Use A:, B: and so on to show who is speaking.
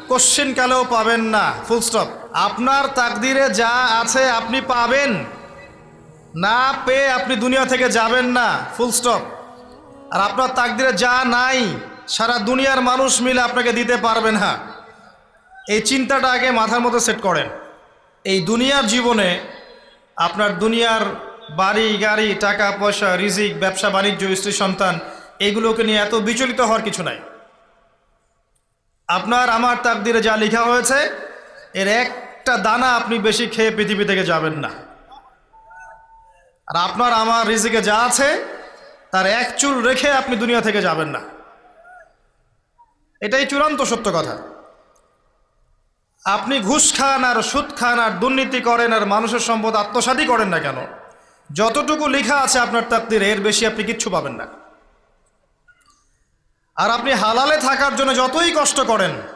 A: Question কালেও পাবেন না, ফুল স্টপ। আপনার তাকদিরে যা আছে আপনি পাবেন, না পেয়ে আপনি দুনিয়া থেকে যাবেন না, ফুল স্টপ। আর আপনার তাকদিরে যা নাই সারা দুনিয়ার মানুষ মিলে আপনাকে দিতে পারবে না। এই চিন্তাটা আগে মাথার মধ্যে সেট করেন। এই দুনিয়ার জীবনে আপনার দুনিয়ার বাড়ি গাড়ি, টাকা পয়সা, রিজিক, ব্যবসা বাণিজ্য, স্ত্রী সন্তান, এগুলোকে নিয়ে এত বিচলিত হওয়ার কিছু নাই। আপনার আমার তাকদিরে যা লেখা হয়েছে এর একটা দানা আপনি বেশি খেয়ে পৃথিবী থেকে যাবেন না। আর আপনার আমার রিজিকে যা আছে তার এক চুল রেখে আপনি দুনিয়া থেকে যাবেন না। এটাই চূড়ান্ত সত্য কথা। আপনি ঘুষ খান আর সুদ খান আর দুর্নীতি করেন আর মানুষের সম্পদ আত্মসাৎই করেন না কেন, যতটুকু লেখা আছে আপনার তাকদিরে এর বেশি আপনি কিচ্ছু পাবেন না। আর আপনি হালালে থাকার জন্য যতই কষ্ট করেন